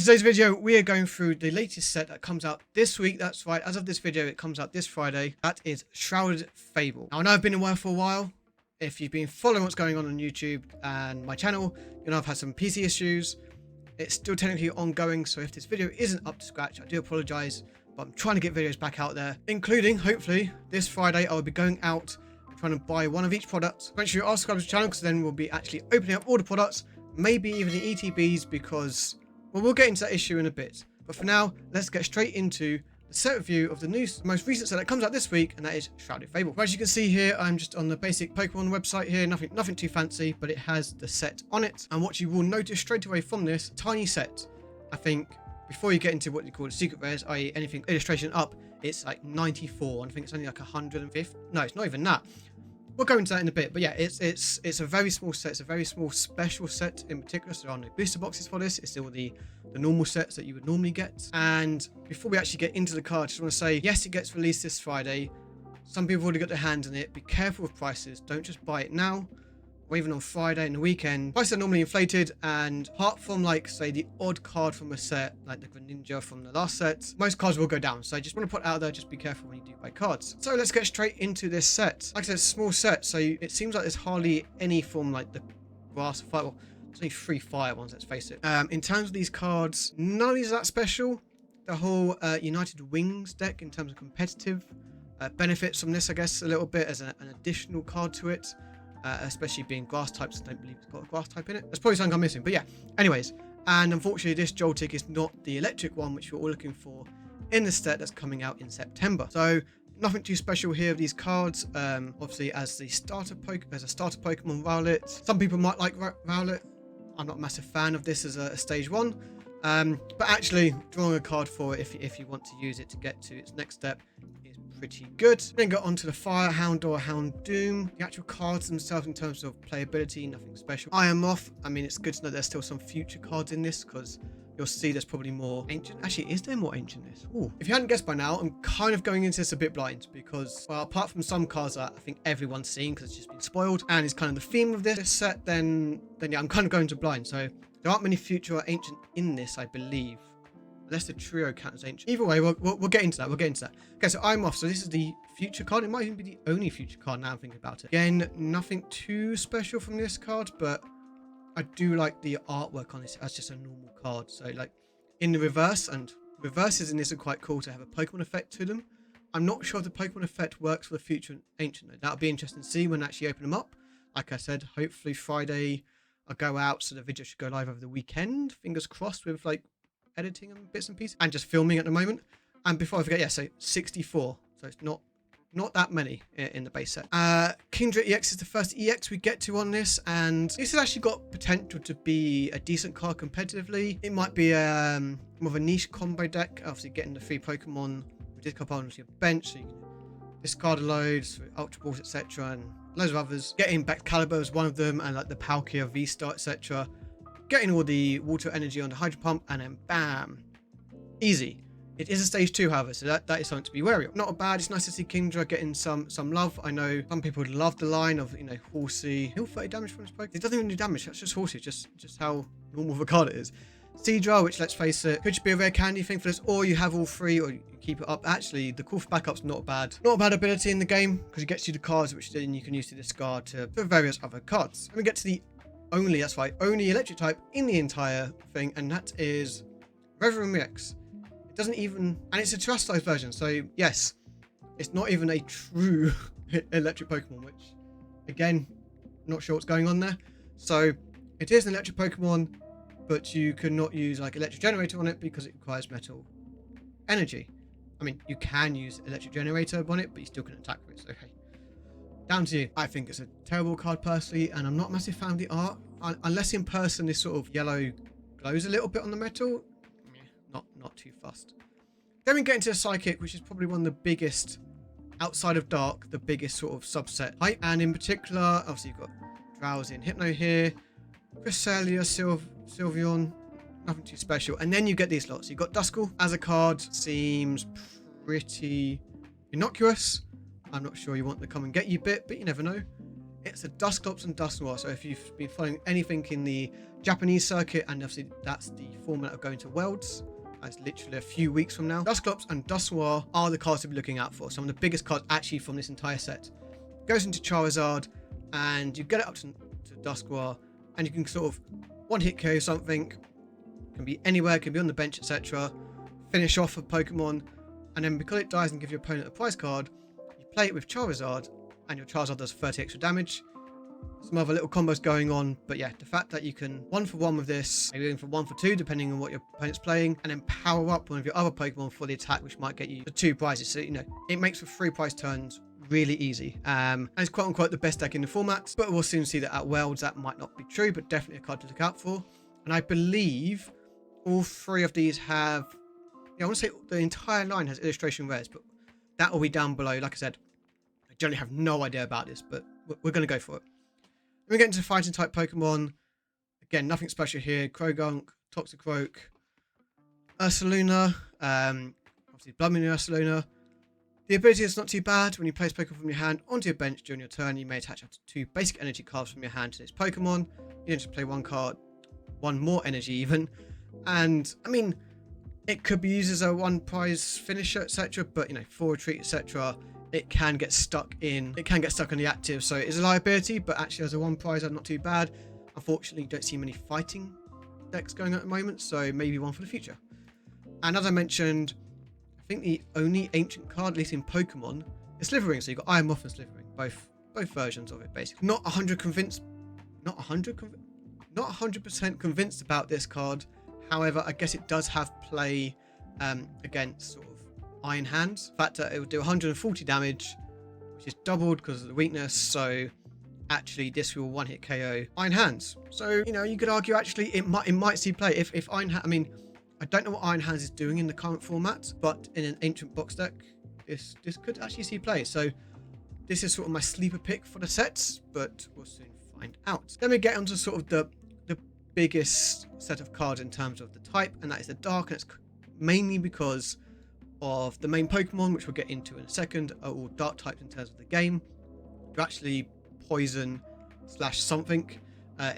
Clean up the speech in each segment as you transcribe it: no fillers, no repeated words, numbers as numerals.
today's video, we are going through the latest set that comes out this week. That's right, as of this video, it comes out this Friday. That is Shrouded Fable. Now, I know I've been away for a while. If you've been following what's going on YouTube and my channel, you know I've had some PC issues. It's still technically ongoing, so if this video isn't up to scratch, I do apologize, but I'm trying to get videos back out there, including, hopefully, this Friday, I'll be going out and trying to buy one of each product. Make sure you subscribe to the channel, because then we'll be actually opening up all the products, maybe even the ETBs, because, well, we'll get into that issue in a bit. But for now, let's get straight into the set review of the most recent set that comes out this week, and that is Shrouded Fable. As you can see here, I'm just on the basic Pokemon website here, nothing too fancy, but it has the set on it. And what you will notice straight away from this tiny set, I think, before you get into what you call the secret rares, i.e. anything illustration up, it's like 94, and I think it's only like 150. No, it's not even that. We'll go into that in a bit, but yeah, it's a very small set. It's a very small special set in particular, so there are no booster boxes for this. It's still the normal sets that you would normally get. And before we actually get into the card, I just want to say, yes, it gets released this Friday. Some people have already got their hands on it. Be careful with prices. Don't just buy it now, or even on Friday and the weekend. Prices are normally inflated, and apart from, like, say, the odd card from a set, like the Greninja from the last set, most cards will go down. So I just want to put out there, just be careful when you do buy cards. So let's get straight into this set. Like I said, it's a small set, so it seems like there's hardly any from, like, the grass or fire. Well, there's only 3 fire ones, let's face it. In terms of these cards, none of these are that special. The whole United Wings deck, in terms of competitive, benefits from this, I guess, a little bit as an additional card to it. Especially being grass types. I don't believe it's got a grass type in it. That's probably something I'm missing, but yeah. Anyways, and unfortunately this Joltik is not the electric one, which we're all looking for in the set that's coming out in September. So nothing too special here of these cards. Obviously as a starter Pokemon, Violet. Some people might like Violet. I'm not a massive fan of this as a stage 1. But actually drawing a card for it if you want to use it to get to its next step is pretty good. Then go on to the Fire Hound or Houndoom. The actual cards themselves in terms of playability, nothing special. I am off. I mean, it's good to know there's still some future cards in this, because you'll see there's probably more ancient. Actually, is there more ancient in this? Ooh. If you hadn't guessed by now, I'm kind of going into this a bit blind, because, well, apart from some cards that I think everyone's seen because it's just been spoiled and is kind of the theme of this set, then yeah, I'm kind of going to blind. So there aren't many future or ancient in this, I believe. Unless the trio counts as ancient. Either way, we'll get into that. We'll get into that. Okay, so I'm off. So this is the future card. It might even be the only future card now I'm thinking about it. Again, nothing too special from this card, but I do like the artwork on this as just a normal card. So, like, in the reverse, and reverses in this are quite cool to have a Pokemon effect to them. I'm not sure if the Pokemon effect works for the future ancient, though. That'll be interesting to see when I actually open them up. Like I said, hopefully Friday I'll go out, so the video should go live over the weekend. Fingers crossed, with like editing and bits and pieces and just filming at the moment. And before I forget, yeah, so 64. So it's not that many in the base set. Kingdra EX is the first EX we get to on this, and this has actually got potential to be a decent card competitively. It might be more of a niche combo deck. Obviously, getting the 3 Pokemon with this card onto your bench, so you can discard loads for Ultra Balls, etc., and loads of others. Getting Excalibur as one of them, and like the Palkia, V-Star, etc. Getting all the water energy on the Hydro Pump, and then bam, easy. It is a stage 2, however, so that is something to be wary of. Not bad. It's nice to see Kingdra getting some love. I know some people love the line of, you know, Horsey. He'll 30 damage from his Pokemon. It doesn't even do damage. That's just Horsey. Just how normal of a card it is. Seadra, which, let's face it, could just be a rare candy thing for this, or you have all 3, or you keep it up. Actually, the call for backup's not bad. Not a bad ability in the game, because it gets you the cards, which then you can use to discard to various other cards. And we get to the only electric type in the entire thing, and that is Reverum EX. It doesn't even, and it's a terrestrialized version, so yes, it's not even a true electric Pokemon, which, again, not sure what's going on there. So it is an electric Pokemon, but you cannot use like electric generator on it because it requires metal energy. I mean, you can use electric generator on it, but you still can attack with it. So hey, down to you. I think it's a terrible card personally, and I'm not a massive fan of the art. Unless in person this sort of yellow glows a little bit on the metal, not too fussed. Then we get into the Psychic, which is probably one of the biggest, outside of Dark, the biggest sort of subset height. And in particular, obviously you've got Drowsy and Hypno here, Cresselia, Sylveon, nothing too special. And then you get these lots. You've got Duskull as a card, seems pretty innocuous. I'm not sure you want the come and get you bit, but you never know. It's a Dusclops and Dusknoir. So if you've been following anything in the Japanese circuit, and obviously that's the format of going to Worlds, it's literally a few weeks from now. Dusclops and Dusknoir are the cards to be looking out for. Some of the biggest cards actually from this entire set. Goes into Charizard, and you get it up to Dusknoir, and you can sort of one-hit KO something. Can be anywhere, can be on the bench, etc. Finish off a Pokemon, and then because it dies and give your opponent a prize card, you play it with Charizard, and your Charizard does 30 extra damage. Some other little combos going on, but yeah, the fact that you can 1-for-1 with this, maybe even for 1-for-2 depending on what your opponent's playing, and then power up one of your other Pokemon for the attack, which might get you the 2 prizes. So, you know, it makes for 3 prize turns really easy. And it's quote unquote the best deck in the format, but we'll soon see that at Worlds that might not be true, but definitely a card to look out for. And I believe all 3 of these have, I want to say the entire line has illustration rares, but that will be down below. Like I said, I generally have no idea about this, but we're going to go for it. Then we get into fighting type Pokemon. Again, nothing special here. Krogunk, Toxicroak, Ursaluna, obviously Blood Moon Ursaluna. The ability is not too bad. When you place Pokemon from your hand onto your bench during your turn, you may attach up to 2 basic energy cards from your hand to this Pokemon. You don't just play 1 card, 1 more energy even. And I mean, it could be used as a 1 prize finisher, etc. But you know, for retreat, etc., it can get stuck in. It can get stuck on the active, so it is a liability. But actually, as a 1 prize, not too bad. Unfortunately, you don't see many fighting decks going on at the moment, so maybe one for the future. And as I mentioned, I think the only ancient card, at least in Pokemon, is Slithering. So you've got Iron Moth and Slithering, both versions of it, basically. Not 100% convinced about this card. However, I guess it does have play against sort of Iron Hands. The fact that it will do 140 damage, which is doubled because of the weakness. So actually, this will 1-hit KO Iron Hands. So you know, you could argue actually it might see play if Iron Hands. I mean, I don't know what Iron Hands is doing in the current format, but in an ancient box deck, this could actually see play. So this is sort of my sleeper pick for the sets, but we'll soon find out. Then we get onto sort of the biggest set of cards in terms of the type, and that is the Dark, and it's mainly because of the main Pokemon, which we'll get into in a second, are all Dark types in terms of the game. They're actually Poison / something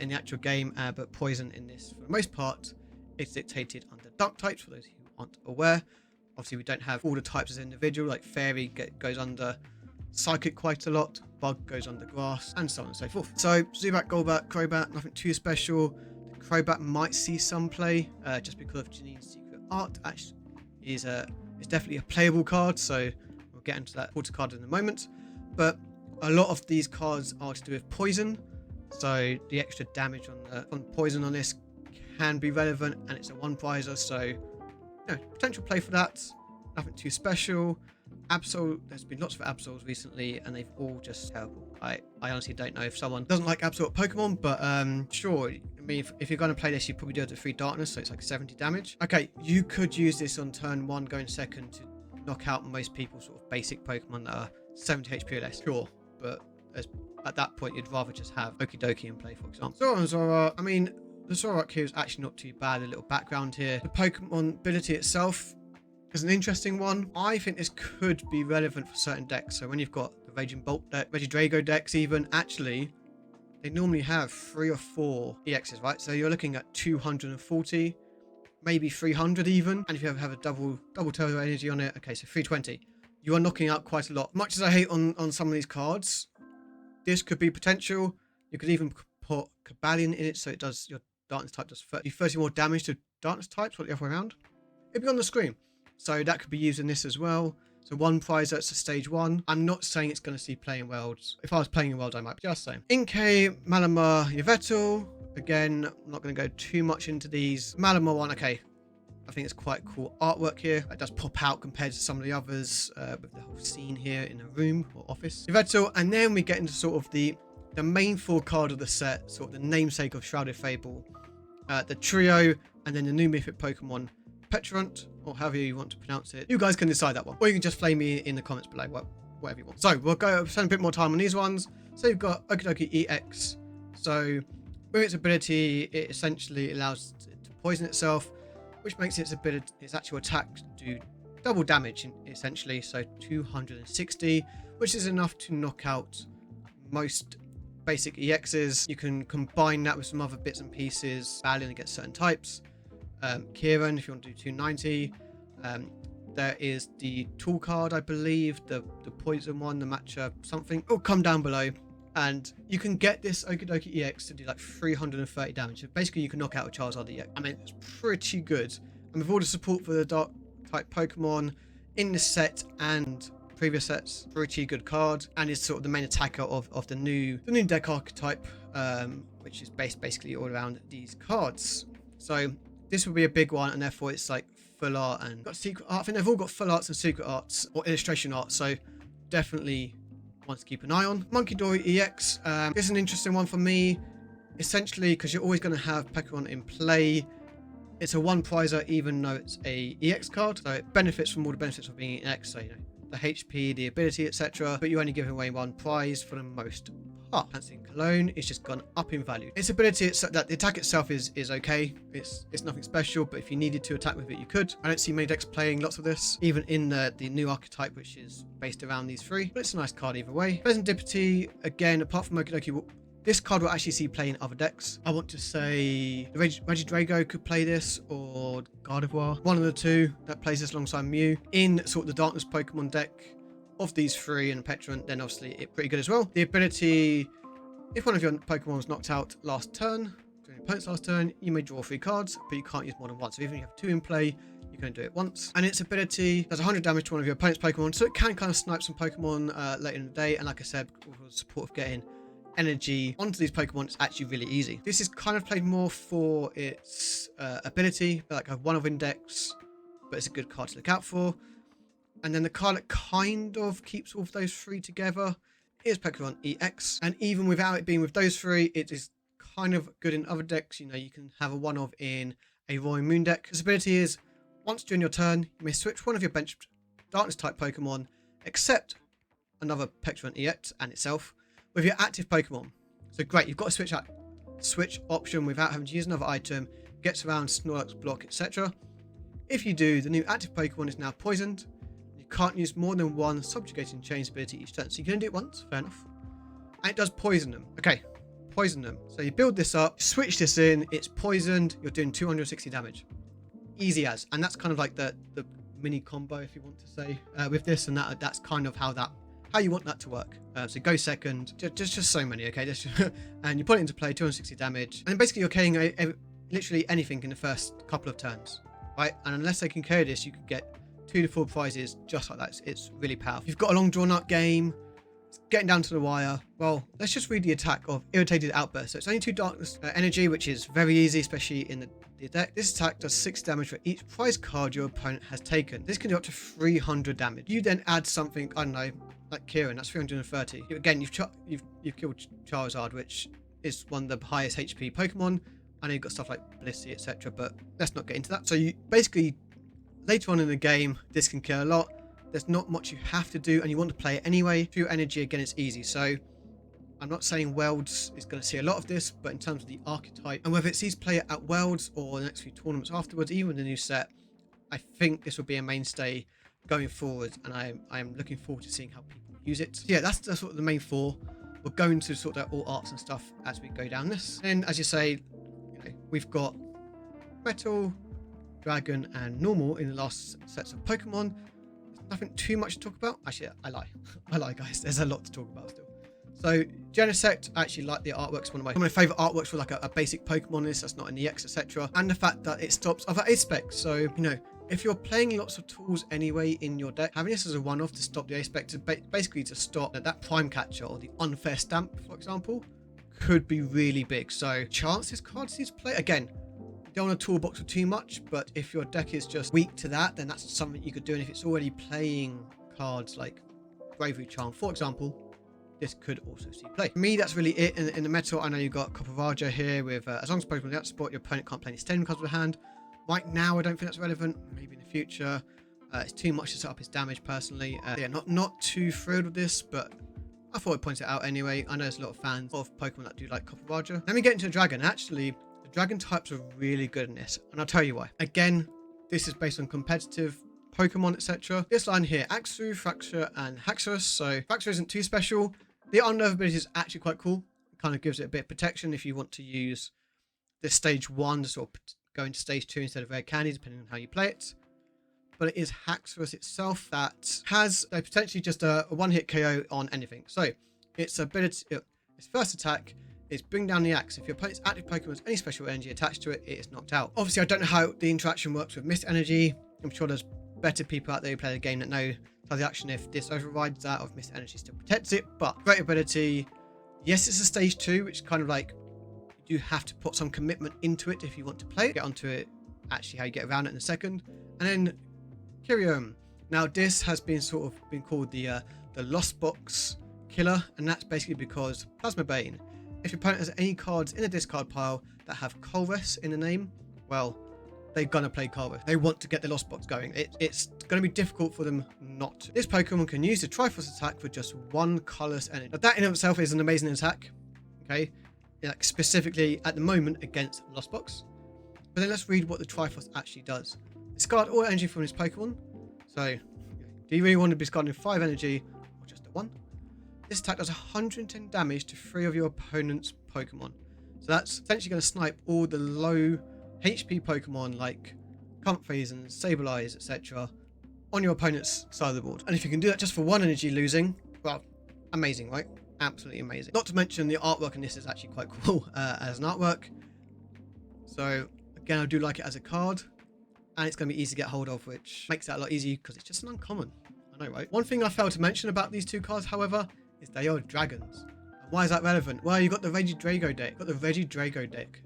in the actual game, but Poison in this, for the most part, is dictated under Dark types, for those who aren't aware. Obviously, we don't have all the types as individual, like Fairy goes under Psychic quite a lot, Bug goes under Grass, and so on and so forth. So, Zubat, Golbat, Crobat, nothing too special. The Crobat might see some play, just because of Janine's Secret Art actually is definitely a playable card, so we'll get into that water card in a moment. But a lot of these cards are to do with Poison, so the extra damage on Poison on this can be relevant, and it's a 1 prizer, so you know, potential play for that. Nothing too special. Absol, there's been lots of Absols recently, and they've all just terrible. I honestly don't know if someone doesn't like Absol Pokemon, but sure. I mean, if you're going to play this, you probably do it to 3 Darkness, so it's like 70 damage. Okay, you could use this on turn 1, going second, to knock out most people's sort of basic Pokemon that are 70 HP or less. Sure, but at that point, you'd rather just have Okidoki in play, for example. Zora and Zora, I mean, the Zoroark here is actually not too bad. A little background here. The Pokemon ability itself is an interesting one. I think this could be relevant for certain decks. So when you've got the Raging Bolt deck, Regidrago decks even, actually, they normally have 3 or 4 EXs, right? So you're looking at 240, maybe 300 even. And if you have a double turbo energy on it, okay, so 320. You are knocking out quite a lot. Much as I hate on some of these cards, this could be potential. You could even put Cobalion in it, so it does, your Darkness type does 30 more damage to Darkness types, or the other way around. It'd be on the screen. So that could be used in this as well. So 1 prize, that's a stage 1. I'm not saying it's going to see play in Worlds. If I was playing in Worlds, I might. Just saying. Inkay, Malamar, Yveltal. Again, I'm not going to go too much into these. Malamar one, okay. I think it's quite cool artwork here. It does pop out compared to some of the others, with the whole scene here in a room or office. Yveltal, and then we get into sort of the main 4 card of the set, sort of the namesake of Shrouded Fable. The trio, and then the new mythic Pokemon, Petulant, or however you want to pronounce it. You guys can decide that one. Or you can just flame me in the comments below, whatever you want. So we'll spend a bit more time on these ones. So you've got Okidoki EX. So with its ability, it essentially allows it to poison itself, which makes its actual attack do double damage, essentially. So 260, which is enough to knock out most basic EXs. You can combine that with some other bits and pieces, battling against certain types. Kieran, if you want to do 290. There is the tool card, I believe, the poison one, the matcha something. It'll come down below. And you can get this Okidoki EX to do like 330 damage. So basically, you can knock out a Charizard EX. I mean, it's pretty good. And with all the support for the dark type Pokemon in this set and previous sets, pretty good card. And is sort of the main attacker of the new deck archetype, which is based basically all around these cards. So this will be a big one, and therefore it's like full art and got secret art. I think they've all got full arts and secret arts or illustration art. So definitely one to keep an eye on. Monkey Dory EX. This is an interesting one for me, essentially because you're always going to have Pokemon in play. It's a one prizer, even though it's a EX card, so it benefits from all the benefits of being an EX. So, you know, the HP, the ability, etc. But you're only giving away one prize for the most part. Fancy Cologne is just gone up in value. Its ability, it's that the attack itself is okay. It's nothing special, but if you needed to attack with it, you could. I don't see many decks playing lots of this, even in the new archetype, which is based around these three. But it's a nice card either way. Serendipity, again, apart from Okidoki, this card will actually see play in other decks. I want to say the Regidrago could play this, or Gardevoir. One of the two that plays this alongside Mew. In sort of the Darkness Pokemon deck of these three and Petrant, then obviously it's pretty good as well. The ability, if one of your Pokemon was knocked out last turn, during your opponent's last turn, you may draw 3 cards, but you can't use more than one. So even if you have 2 in play, you can do it once. And its ability does 100 damage to one of your opponent's Pokemon, so it can kind of snipe some Pokemon later in the day. And like I said, with the support of getting energy onto these Pokemon, it's actually really easy. This is kind of played more for its ability, like a one of index, but it's a good card to look out for. And then the card that kind of keeps all of those 3 together is Pokemon EX. And even without it being with those 3, it is kind of good in other decks. You know, you can have a one of in a Roaring Moon deck. This ability is, once during your turn, you may switch one of your benched Darkness type Pokemon, except another Pokemon EX and itself, with your active Pokemon. So great, you've got a switch option without having to use another item, gets around Snorlax, block, etc. If you do, the new active Pokemon is now poisoned. You can't use more than one subjugating chains ability each turn. So you can only do it once, fair enough. And it does poison them. Okay, poison them. So you build this up, switch this in, it's poisoned, you're doing 260 damage. Easy as. And that's kind of like the mini combo, if you want to say, with this and that. That's kind of how you want that to work. So go second, just so many, okay? And you put it into play, 260 damage. And basically you're carrying literally anything in the first couple of turns, right? And unless they can carry this, you could get 2 to 4 prizes just like that. It's really powerful. You've got a long drawn out game, it's getting down to the wire. Well, let's just read the attack of Irritated Outburst. So it's only 2 darkness energy, which is very easy, especially in the deck. This attack does 6 damage for each prize card your opponent has taken. This can do up to 300 damage. You then add something, I don't know, like Kieran, that's 330. Again, you've killed Charizard, which is one of the highest HP Pokemon. I know you've got stuff like Blissey, etc., but let's not get into that. So you basically, later on in the game, this can kill a lot. There's not much you have to do, and you want to play it anyway. Pure energy, again, it's easy. So I'm not saying Worlds is going to see a lot of this, but in terms of the archetype, and whether it sees play at Worlds or the next few tournaments afterwards, even the new set, I think this will be a mainstay going forward, and I am looking forward to seeing how people use it. So yeah, that's the sort of the main 4. We're going to sort out all arts and stuff as we go down this. And as you say, you know, we've got Metal, Dragon, and Normal in the last sets of Pokemon. There's nothing too much to talk about. Actually, I lie. I lie, guys. There's a lot to talk about still. So Genesect, I actually like the artworks. One of my favorite artworks for like a basic Pokemon list that's not in the EX, etc. And the fact that it stops other ace specs. So, you know, if you're playing lots of tools anyway in your deck, having this as a one-off to stop the ace spec, basically to stop that prime catcher or the unfair stamp, for example, could be really big. So chances card sees play. Again, don't want to toolbox with too much, but if your deck is just weak to that, then that's something you could do. And if it's already playing cards like Bravery Charm, for example, this could also see play. For me, that's really it in the metal. I know you've got Copper Raja here with, as long as Pokemon get support, your opponent can't play any standing cards with a hand. Right now, I don't think that's relevant. Maybe in the future. It's too much to set up his damage, personally. Yeah, not too thrilled with this, but I thought I'd point it out anyway. I know there's a lot of fans of Pokemon that do like Copper Raja. Let me get into the Dragon. Actually, the Dragon types are really good in this, and I'll tell you why. Again, this is based on competitive Pokemon, etc. This line here, Axu, Fraxure, and Haxorus. So Fraxure isn't too special. The unnerve ability is actually quite cool. It kind of gives it a bit of protection if you want to use this stage 1 to sort of go into stage 2 instead of rare candy, depending on how you play it. But it is Haxorus itself that has a potentially just a one-hit KO on anything. So its ability, its first attack is bring down the axe. If your opponent's active Pokemon has any special energy attached to it, it is knocked out. Obviously, I don't know how the interaction works with Mist Energy. I'm sure there's better people out there who play the game that know how the action, if this overrides that, or if Mist Energy still protects it. But great ability. Yes, it's a stage 2, which kind of like you have to put some commitment into it if you want to play it. Get onto it, actually how you get around it in a second. And then Kyurem. Now this has been been called the Lost Box Killer, and that's basically because Plasma Bane. If your opponent has any cards in a discard pile that have Colress in the name, well, they're gonna play Colress. They want to get the Lost Box going. It's gonna be difficult for them not to. This Pokemon can use the Triforce attack for just 1 colorless energy. Now, that in itself is an amazing attack. Okay, like specifically at the moment against Lost Box. But then let's read what the Triforce actually does. Discard all energy from this Pokemon. So, do you really want to be discarding 5 energy or just a 1? This attack does 110 damage to 3 of your opponent's Pokemon. So that's essentially going to snipe all the low HP Pokemon like Comfreys and Sableyes, etc. on your opponent's side of the board. And if you can do that just for 1 energy losing, well, amazing, right? Absolutely amazing. Not to mention the artwork in this is actually quite cool as an artwork. So, again, I do like it as a card. And it's going to be easy to get hold of, which makes that a lot easier because it's just an uncommon. I know, right? One thing I failed to mention about these 2 cards, however, is they are dragons. And why is that relevant? Well, you've got the Regidrago deck. You've got the Regidrago deck.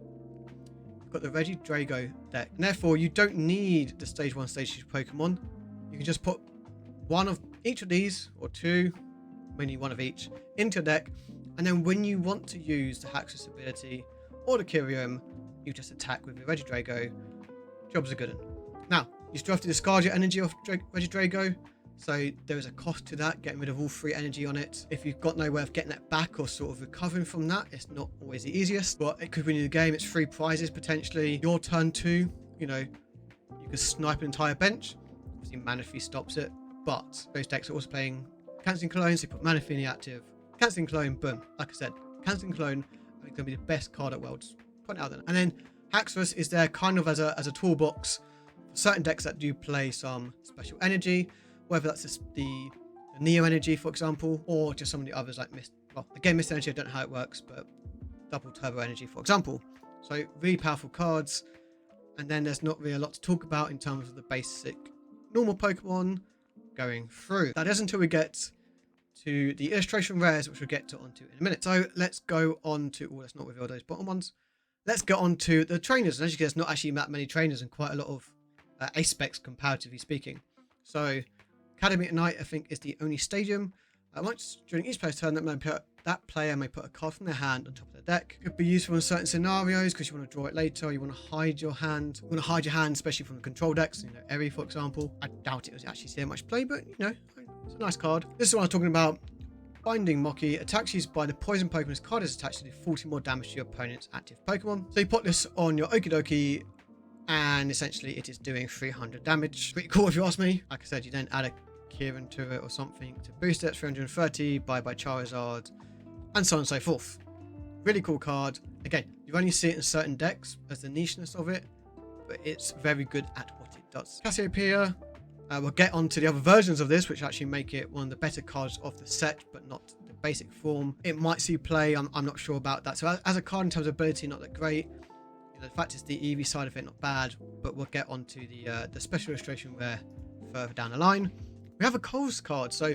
You've got the Regidrago deck. And therefore, you don't need the stage 1, stage 2 Pokemon. You can just put 1 of each of these, or 2, mainly 1 of each, into your deck. And then when you want to use the Haxorus ability or the Kyurem, you just attack with the Regidrago. Jobs are good. Now, you still have to discard your energy off Regidrago, so there is a cost to that, getting rid of all 3 energy on it. If you've got no way of getting that back or sort of recovering from that, it's not always the easiest, but it could win you the game. It's 3 prizes potentially. Your turn 2, you know, you could snipe an entire bench. Obviously, Manaphy stops it, but those decks are also playing Canceling Clone, so you put Manaphy in the active. Canceling Clone, boom. Like I said, Canceling Clone is going to be the best card at Worlds. Point out there. And then Haxorus is there kind of as a toolbox for certain decks that do play some special energy, whether that's the Neo energy, for example, or just some of the others like Mist. Well, again, Mist Energy, I don't know how it works, but double Turbo Energy, for example. So really powerful cards. And then there's not really a lot to talk about in terms of the basic normal Pokemon going through. That is until we get to the illustration rares, which we'll get onto in a minute. So let's go on to, let's not reveal those bottom ones. Let's get on to the trainers. And as you can see, there's not actually that many trainers and quite a lot of ace specs, comparatively speaking. So Academy at Night, I think, is the only stadium. Once during each player's turn, that player may put a card from their hand on top of their deck. Could be useful in certain scenarios because you want to draw it later. You want to hide your hand. You want to hide your hand, especially from the control decks. You know, Eri, for example. I doubt it was actually see much play, but you know, it's a nice card. This is what I'm talking about. Binding Mocky. Attacks used by the poison Pokemon. This card is attached to do 40 more damage to your opponent's active Pokemon. So you put this on your Okidoki, and essentially it is doing 300 damage. Pretty cool if you ask me. Like I said, you then add a Kieran to it or something to boost it. 330. Bye bye Charizard, and so on and so forth. Really cool card. Again, you only see it in certain decks as the nicheness of it, but it's very good at what it does. Cassiopeia. We'll get on to the other versions of this, which actually make it one of the better cards of the set, but not the basic form. It might see play. I'm not sure about that. So as a card in terms of ability, not that great. You know, the fact is the EV side of it, not bad, but we'll get on to the special illustration rare further down the line. We have a Coles card, so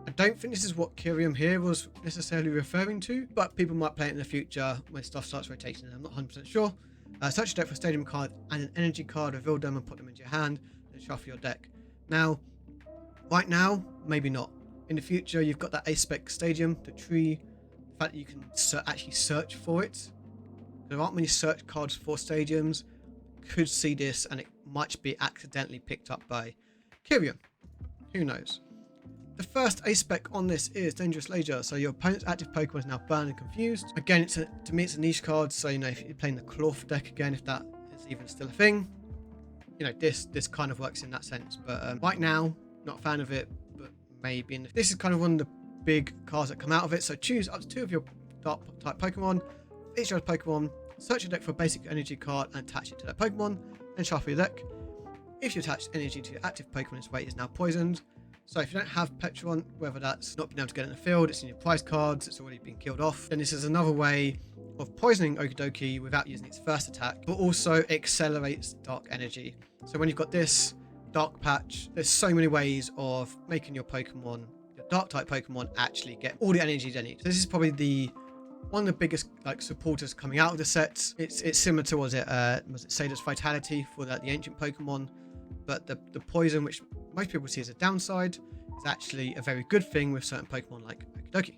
I don't think this is what Kyurem here was necessarily referring to, but people might play it in the future when stuff starts rotating. I'm not 100% sure. Search your deck for a stadium card and an energy card, reveal them and put them into your hand, and shuffle your deck. Now, right now, maybe not. In the future, you've got that A-Spec Stadium, the tree, the fact that you can actually search for it. There aren't many search cards for stadiums. Could see this, and it might be accidentally picked up by Kyurem. Who knows? The first A-Spec on this is Dangerous Lager, so your opponent's active Pokemon is now burned and confused. Again, to me, it's a niche card, so you know, if you're playing the Cloth deck again, if that is even still a thing, you know, this kind of works in that sense. But right now, not a fan of it, but maybe this is kind of one of the big cards that come out of it. So choose up to two of your dark type Pokemon. For each Pokemon, search your deck for a basic energy card and attach it to that Pokemon, then shuffle your deck. If you attach energy to your active Pokemon, its weight is now poisoned. So if you don't have Petron, whether that's not being able to get in the field, it's in your prize cards, it's already been killed off, then this is another way of poisoning Okidoki without using its first attack, but also accelerates dark energy. So when you've got this dark patch, there's so many ways of making your Pokemon, your dark type Pokemon, actually get all the energy they need. So this is probably one of the biggest supporters coming out of the set. It's similar to was it Scarlet Vitality for the ancient Pokemon, but the poison, which most people see as a downside, is actually a very good thing with certain Pokemon like Okidoki.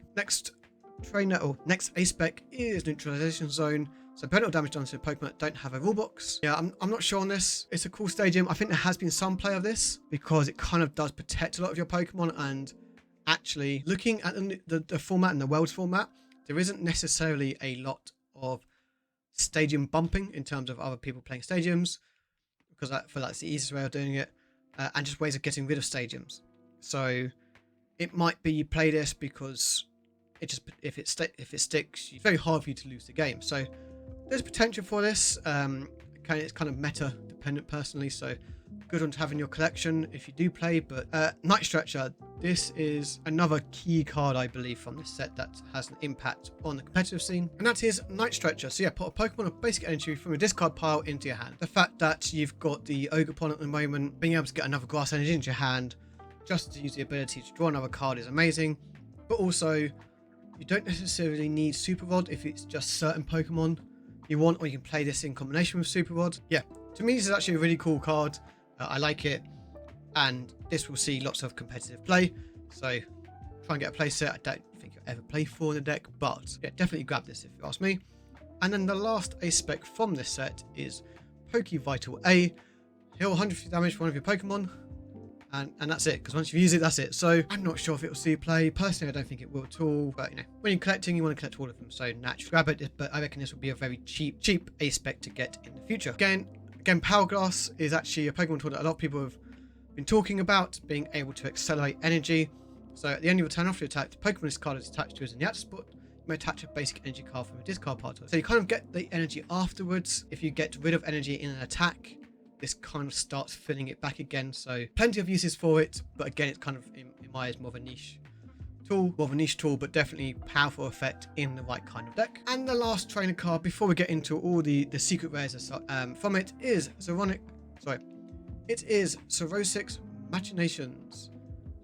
Next A-Spec is Neutralization Zone. So permanent damage done to Pokemon that don't have a rule box. Yeah, I'm not sure on this. It's a cool stadium. I think there has been some play of this because it kind of does protect a lot of your Pokemon. And actually, looking at the format and the Worlds format, there isn't necessarily a lot of stadium bumping in terms of other people playing stadiums, because I feel that's the easiest way of doing it, and just ways of getting rid of stadiums. So it might be you play this because it just if it sticks, it's very hard for you to lose the game. So there's potential for this. It's kind of meta dependent personally, so good on to have in your collection if you do play. But Night Stretcher, this is another key card I believe from this set that has an impact on the competitive scene, and that is Night Stretcher. So yeah, put a Pokemon of basic energy from a discard pile into your hand. The fact that you've got the Ogerpon at the moment, being able to get another grass energy into your hand just to use the ability to draw another card is amazing. But also, you don't necessarily need Super Rod if it's just certain Pokemon you want, or you can play this in combination with Super Rod. Yeah, to me this is actually a really cool card. I like it, and this will see lots of competitive play. So try and get a play set. I don't think you'll ever play 4 in the deck, but yeah, definitely grab this if you ask me. And then the last A-Spec from this set is Pokevital A. Heal 150 damage for one of your Pokemon, and that's it, because once you use it, that's it. So I'm not sure if it will see play. Personally, I don't think it will at all, but you know, when you're collecting, you want to collect all of them, so naturally grab it. But I reckon this will be a very cheap A-Spec to get in the future. Again, Power Glass is actually a Pokemon tool that a lot of people have been talking about, being able to accelerate energy. So at the end of your turn, after you attack, the Pokemon this card is attached to is in the active spot. You may attach a basic energy card from a discard pile to it. So you kind of get the energy afterwards. If you get rid of energy in an attack, this kind of starts filling it back again. So plenty of uses for it, but again, it's kind of in my eyes more of a niche tool, but definitely powerful effect in the right kind of deck. And the last trainer card before we get into all the secret rares from it is Sorosix Machinations.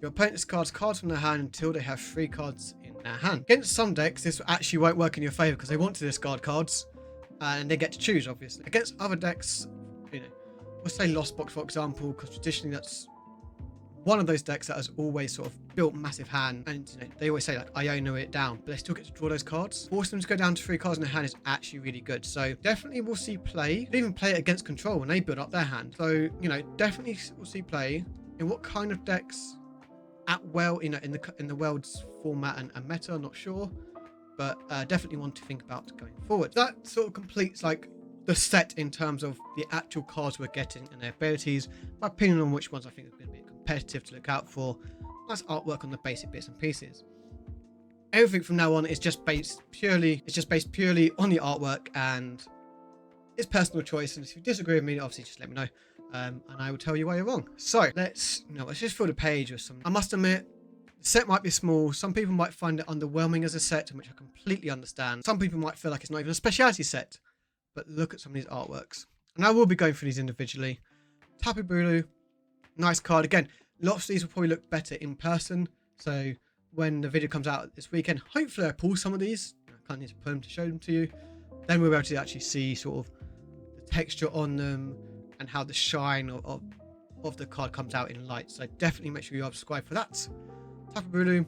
Your opponent discards cards from their hand until they have 3 cards in their hand. Against some decks, this actually won't work in your favor because they want to discard cards and they get to choose, obviously. Against other decks, you know, we'll say Lost Box, for example, because traditionally that's one of those decks that has always sort of built massive hand, and you know, they always say like Iono it down, but they still get to draw those cards. Force them to go down to 3 cards in their hand is actually really good. So definitely we'll see play. You'll even play it against control when they build up their hand. So you know, definitely we'll see play in what kind of decks in the Worlds format and meta. I'm not sure, but definitely one to think about going forward. That sort of completes like the set in terms of the actual cards we're getting and their abilities. My opinion on which ones I think are going to be competitive to look out for. Nice artwork on the basic bits and pieces. Everything from now on is just based purely on the artwork, and it's personal choice. And if you disagree with me, obviously just let me know, and I will tell you why you're wrong. So let's just fill the page with some. I must admit, the set might be small. Some people might find it underwhelming as a set, which I completely understand. Some people might feel like it's not even a speciality set. But look at some of these artworks. And I will be going through these individually. Tapu Bulu, nice card. Again, lots of these will probably look better in person. So when the video comes out this weekend, hopefully I pull some of these. I can't need to pull them to show them to you. Then we'll be able to actually see sort of the texture on them and how the shine of the card comes out in light. So definitely make sure you are subscribed for that. Tapu Bulu,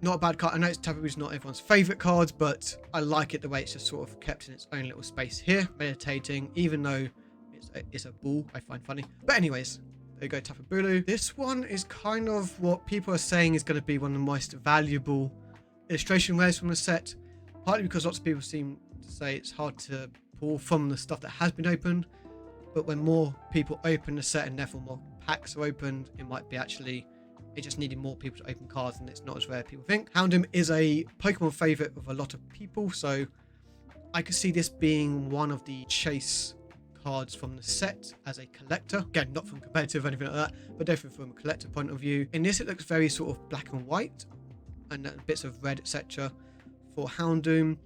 not a bad card. I know Tapu Bulu's not everyone's favourite cards, but I like it the way it's just sort of kept in its own little space here. Meditating, even though it's a ball, I find funny. But anyways, there you go, Tapu Bulu. This one is kind of what people are saying is going to be one of the most valuable illustration rares from the set. Partly because lots of people seem to say it's hard to pull from the stuff that has been opened. But when more people open the set and therefore more packs are opened, it might be actually it just needed more people to open cards, and it's not as rare as people think. Houndoom is a Pokemon favorite of a lot of people, so I could see this being one of the chase cards from the set as a collector. Again, not from competitive or anything like that, but definitely from a collector point of view. In this, it looks very sort of black and white and bits of red, etc. for Houndoom.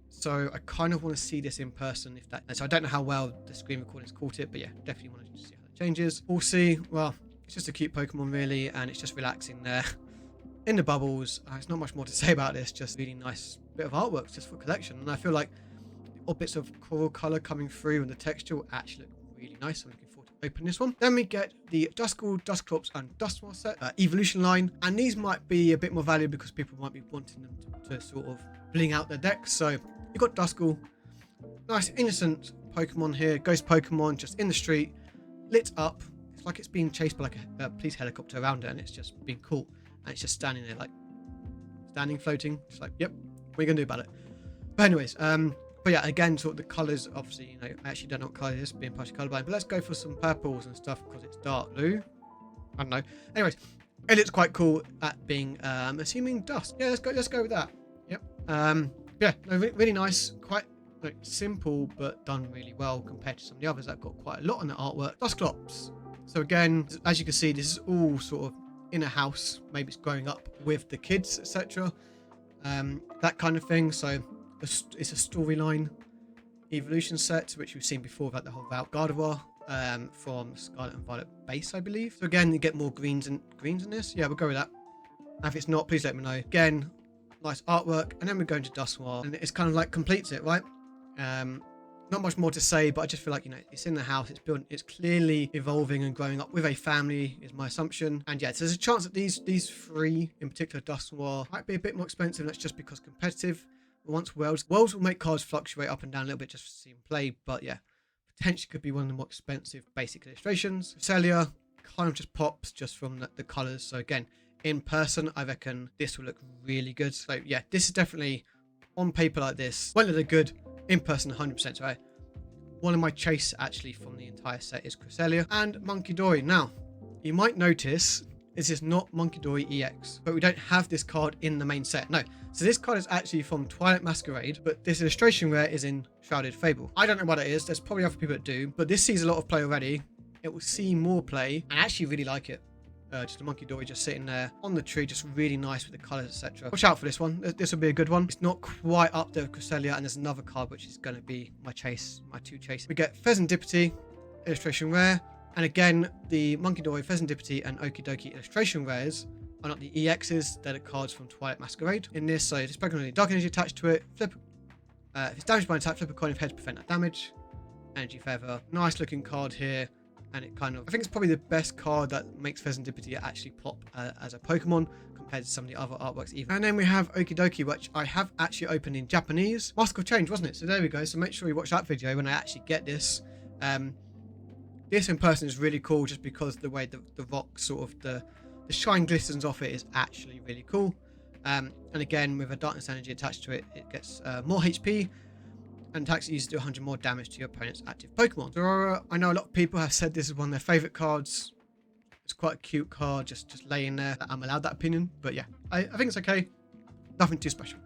So I kind of want to see this in person. So I don't know how well the screen recording's caught it, but yeah, definitely want to see how it changes. We'll see. Well, it's just a cute Pokemon really, and it's just relaxing there in the bubbles. There's not much more to say about this. Just really nice bit of artwork just for collection, and I feel like all bits of coral color coming through and the texture will actually look really nice. I'm looking forward to opening this one. Then we get the Duskull, Dusclops and Dusknoir set evolution line, and these might be a bit more valuable because people might be wanting them to sort of bling out their decks. So you've got Duskull, nice innocent Pokemon here, ghost Pokemon just in the street, lit up. It's like it's being chased by like a police helicopter around it, and it's just being caught, and it's just standing there like floating, just like, yep, what are you gonna do about it? But anyways, but yeah, again, sort of the colours, obviously, you know, I actually don't know what colour it is, being partially colourblind, but let's go for some purples and stuff because it's dark blue. I don't know. Anyways, it looks quite cool at being, assuming dust. Yeah, let's go with that. Yep. Yeah, no, really nice, quite like simple, but done really well compared to some of the others that have got quite a lot on the artwork. Dusclops. So again, as you can see, this is all sort of in a house. Maybe it's growing up with the kids, etc. That kind of thing. So it's a storyline evolution set, which we've seen before about the whole Gardevoir from Scarlet and Violet base, I believe. So again, you get more greens in this. Yeah, we'll go with that. And if it's not, please let me know. Again, nice artwork, and then we're going to Dusknoir, and it's kind of like completes it, right? Not much more to say, but I just feel like, you know, it's in the house, it's built, it's clearly evolving and growing up with a family, is my assumption. And yeah, so there's a chance that these three, in particular Dusknoir, might be a bit more expensive. That's just because competitive. Once Worlds will make cards fluctuate up and down a little bit just to see them play, but yeah, potentially could be one of the more expensive basic illustrations. Cresselia kind of just pops just from the colours. So again, in person, I reckon this will look really good. So yeah, this is definitely on paper like this. One of the good, in person 100%. Right. One of my chase actually from the entire set is Cresselia and Monkey Dory. Now, you might notice this is not Monkey Dory EX, but we don't have this card in the main set. No. So this card is actually from Twilight Masquerade, but this illustration rare is in Shrouded Fable. I don't know what it is. There's probably other people that do, but this sees a lot of play already. It will see more play, and I actually really like it. Just a Monkey Dory just sitting there on the tree, just really nice with the colours, etc. Watch out for this one. This will be a good one. It's not quite up there with Cresselia, and there's another card which is going to be my two chases. We get Pheasantipity, illustration rare. And again, the Monkey Dory, Pheasantipity, and Okidoki illustration rares are not the EXs, they're the cards from Twilight Masquerade. In this, so this Pokemon has Dark Energy attached to it. If it's damaged by an attack, flip a coin of heads to prevent that damage. Energy Feather. Nice looking card here. And it kind of, I think it's probably the best card that makes Pheasantipity actually pop as a Pokemon compared to some of the other artworks even. And then we have Okidoki, which I have actually opened in Japanese. Mask of Change, wasn't it? So there we go. So make sure you watch that video when I actually get this. This in person is really cool just because the way the rock sort of the shine glistens off it is actually really cool. And again, with a darkness energy attached to it, it gets more HP and attacks used to do 100 more damage to your opponent's active Pokemon. Aurora, I know a lot of people have said this is one of their favorite cards. It's quite a cute card, just laying there. I'm allowed that opinion, but yeah, I think it's okay. Nothing too special.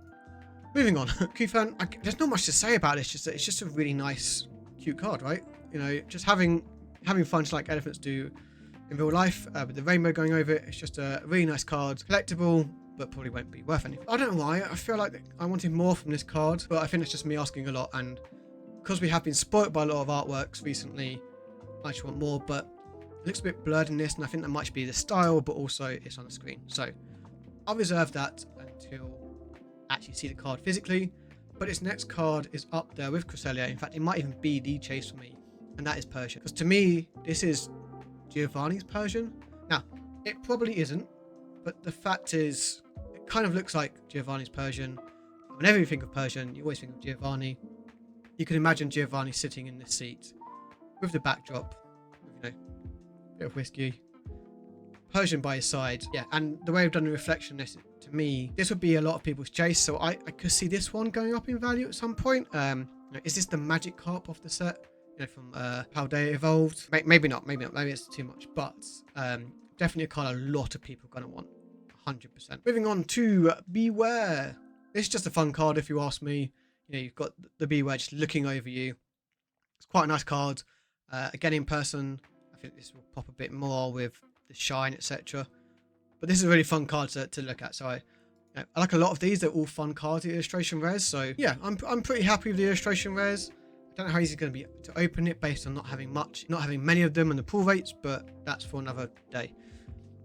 Moving on, Kufan. There's not much to say about it. It's just a really nice, cute card, right? You know, just having fun like elephants do in real life with the rainbow going over it. It's just a really nice card, collectible, but probably won't be worth anything. I don't know why. I feel like I wanted more from this card, but I think it's just me asking a lot, and because we have been spoilt by a lot of artworks recently, I just want more. But it looks a bit blurred in this, and I think that might be the style, but also it's on the screen. So I'll reserve that until I actually see the card physically. But its next card is up there with Cresselia. In fact, it might even be the chase for me, and that is Persian. Because to me, this is Giovanni's Persian. Now, it probably isn't, but the fact is, it kind of looks like Giovanni's Persian. Whenever you think of Persian, you always think of Giovanni. You can imagine Giovanni sitting in this seat with the backdrop, with, you know, a bit of whiskey, Persian by his side. Yeah, and the way I've done the reflection, this to me, this would be a lot of people's chase. So I could see this one going up in value at some point. You know, is this the Magic Carp off the set? You know, from Paldea Evolved? Maybe not. Maybe it's too much. But definitely a card a lot of people are going to want. 100%. Moving on to Beware. This is just a fun card if you ask me. You know, you've got the Beware just looking over you. It's quite a nice card. Again, in person, I think this will pop a bit more with the shine, etc. But this is a really fun card to look at. So I like a lot of these. They're all fun cards, the illustration rares. So yeah, I'm pretty happy with the illustration rares. I don't know how easy it's going to be to open it based on not having many of them and the pull rates, but that's for another day.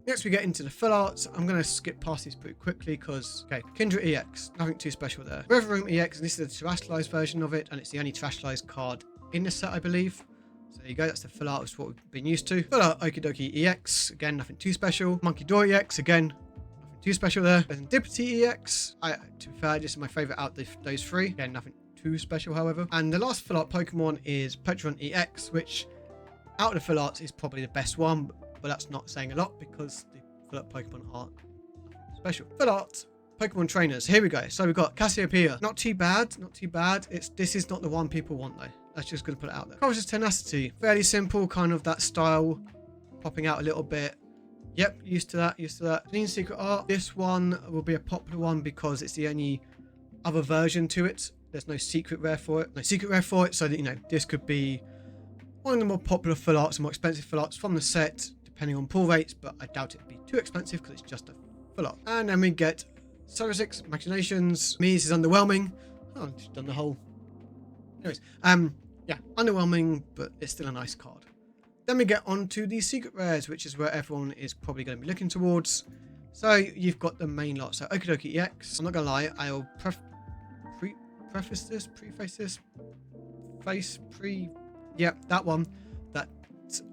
Next we get into the full arts. I'm going to skip past these pretty quickly because, okay, Kindred EX, nothing too special there. River Room EX, and this is the terrestrialized version of it, and it's the only terrestrialized card in the set, I believe. So there you go, that's the full art, is what we've been used to. Full art Okidoki EX, again, nothing too special. Monkey Door EX, again, nothing too special there. Serendipity EX, to be fair, this is my favorite out of those three. Again, nothing too special, however. And the last full art Pokemon is Petron EX, which out of the full arts is probably the best one. But that's not saying a lot because the full art Pokemon aren't special. Full art Pokemon trainers. Here we go. So we've got Cassiopeia. Not too bad. Not too bad. This is not the one people want though. That's just going to put it out there. Colossus Tenacity. Fairly simple, kind of that style. Popping out a little bit. Yep, used to that. Used to that. Clean Secret Art. This one will be a popular one because it's the only other version to it. There's no secret rare for it. No secret rare for it. So that, you know, this could be one of the more popular full arts and more expensive full arts from the set, depending on pull rates, but I doubt it'd be too expensive because it's just a full art. And then we get Solar 6 Machinations. Me, this is underwhelming. Oh, I've just done the whole. Anyways, yeah, underwhelming, but it's still a nice card. Then we get on to the secret rares, which is where everyone is probably going to be looking towards. So you've got the main lot. So Okidoki EX. I'm not gonna lie, I'll yeah, that one.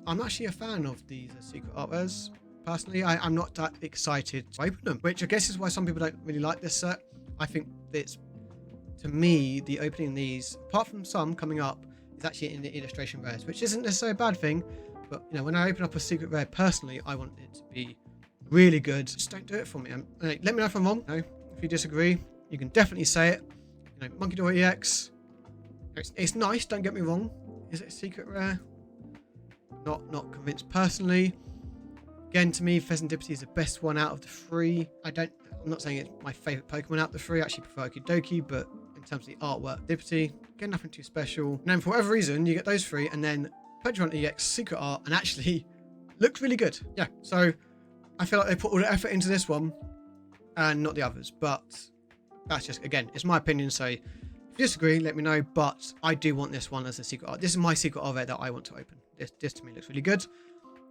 I'm actually a fan of these secret art rares. Personally, I'm not that excited to open them, which I guess is why some people don't really like this set. I think it's, to me, the opening these, apart from some coming up, is actually in the illustration rares, which isn't necessarily a bad thing. But you know, when I open up a secret rare, personally, I want it to be really good. Just don't do it for me. Let me know if I'm wrong. You know, if you disagree, you can definitely say it. You know, Monkey Door EX. It's nice. Don't get me wrong. Is it a secret rare? Not convinced personally. Again, to me, Serendipity is the best one out of the three. I'm not saying it's my favorite Pokemon out of the three. I actually prefer Okidoki, but in terms of the artwork, Serendipity, again, nothing too special. And then for whatever reason, you get those three, and then Petron EX secret art, and actually looks really good. Yeah, so I feel like they put all the effort into this one and not the others, but that's just, again, it's my opinion. So if you disagree, let me know, but I do want this one as a secret art. This is my secret art rare that I want to open. This to me looks really good.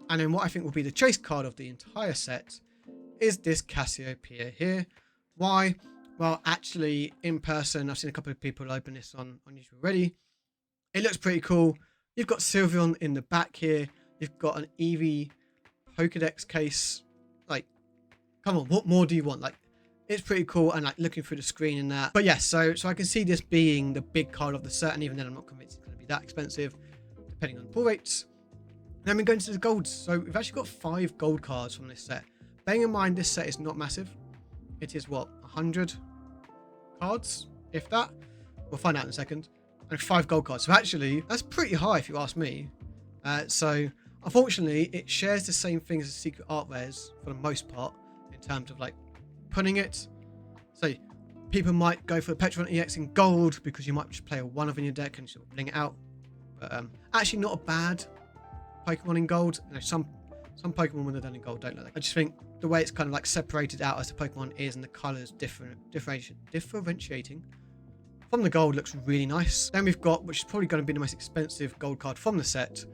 And then what I think will be the chase card of the entire set is this Cassiopeia here. Why? Well, actually, in person, I've seen a couple of people open this on YouTube already. It looks pretty cool. You've got Sylveon in the back here. You've got an Eevee Pokedex case. Like, come on, what more do you want? Like, it's pretty cool, and like looking through the screen and that. But yes, so I can see this being the big card of the set, and even then I'm not convinced it's going to be that expensive, depending on the pull rates. Then we go into the golds. So we've actually got 5 gold cards from this set. Bearing in mind this set is not massive. It is what, 100 cards, if that. We'll find out in a second. And 5 gold cards. So actually, that's pretty high if you ask me. So unfortunately, it shares the same thing as the secret art rares for the most part in terms of like putting it. So people might go for the Petron EX in gold because you might just play a 1-of in your deck and sort of bling it out. But actually not a bad Pokemon in gold. You know, some Pokemon when they're done in gold don't like that. I just think the way it's kind of like separated out as the Pokemon is and the colours differentiating from the gold looks really nice. Then we've got, which is probably going to be the most expensive gold card from the set,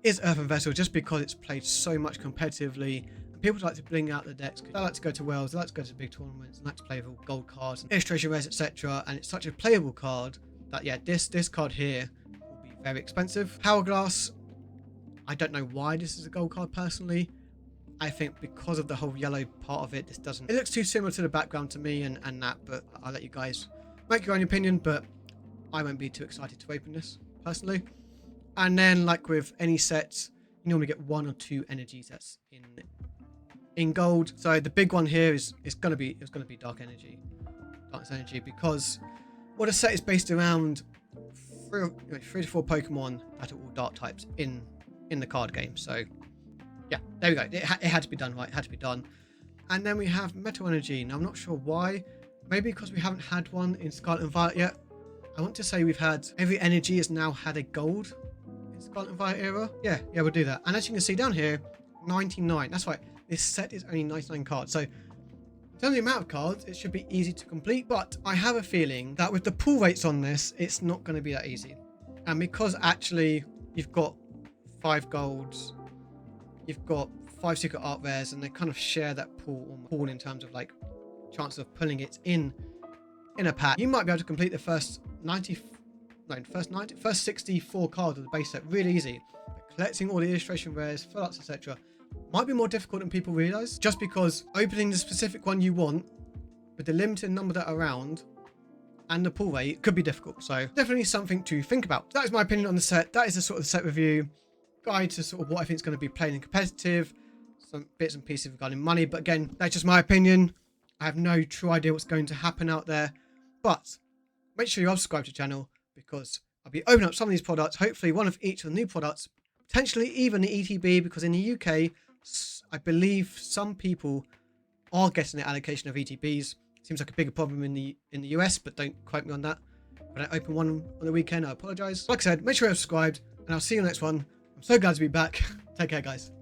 is Earthen Vessel, just because it's played so much competitively. And people like to bling out the decks. They like to go to Worlds, they like to go to big tournaments, and like to play with all gold cards and illustration rares, etc. And it's such a playable card that yeah, this card here will be very expensive. Hourglass. I don't know why this is a gold card personally. I think because of the whole yellow part of it, this doesn't. It looks too similar to the background to me and that, but I'll let you guys make your own opinion. But I won't be too excited to open this personally. And then, like with any sets, you normally get 1 or 2 energies that's in gold. So the big one here is gonna be Dark Energy, because what a set is based around 3 to 4 Pokemon that are all Dark types in the card game. So Yeah, there we go. It had to be done right. It had to be done. And then we have Metal Energy. Now, I'm not sure why. Maybe because we haven't had one in Scarlet and Violet yet. I want to say we've had... Every energy has now had a gold in Scarlet and Violet era. Yeah, we'll do that. And as you can see down here, 99. That's right. This set is only 99 cards. So, in terms of the amount of cards, it should be easy to complete. But I have a feeling that with the pull rates on this, it's not going to be that easy. And because actually you've got 5 golds, you've got 5 secret art rares, and they kind of share that pool in terms of like chances of pulling it in a pack. You might be able to complete the first 64 cards of the base set really easy. But collecting all the illustration rares, full arts, etc. might be more difficult than people realize, just because opening the specific one you want with the limited number that are around and the pull rate could be difficult. So definitely something to think about. That is my opinion on the set. That is the sort of set review guide to sort of what I think is going to be playing in competitive, some bits and pieces regarding money. But again, that's just my opinion. I have no true idea what's going to happen out there. But make sure you are subscribed to the channel, because I'll be opening up some of these products, hopefully one of each of the new products, potentially even the ETB, because in the UK, I believe some people are getting the allocation of ETBs. Seems like a bigger problem in the US, but don't quote me on that. When I open one on the weekend, I apologize. Like I said, make sure you're subscribed, and I'll see you in the next one. I'm so glad to be back. Take care, guys.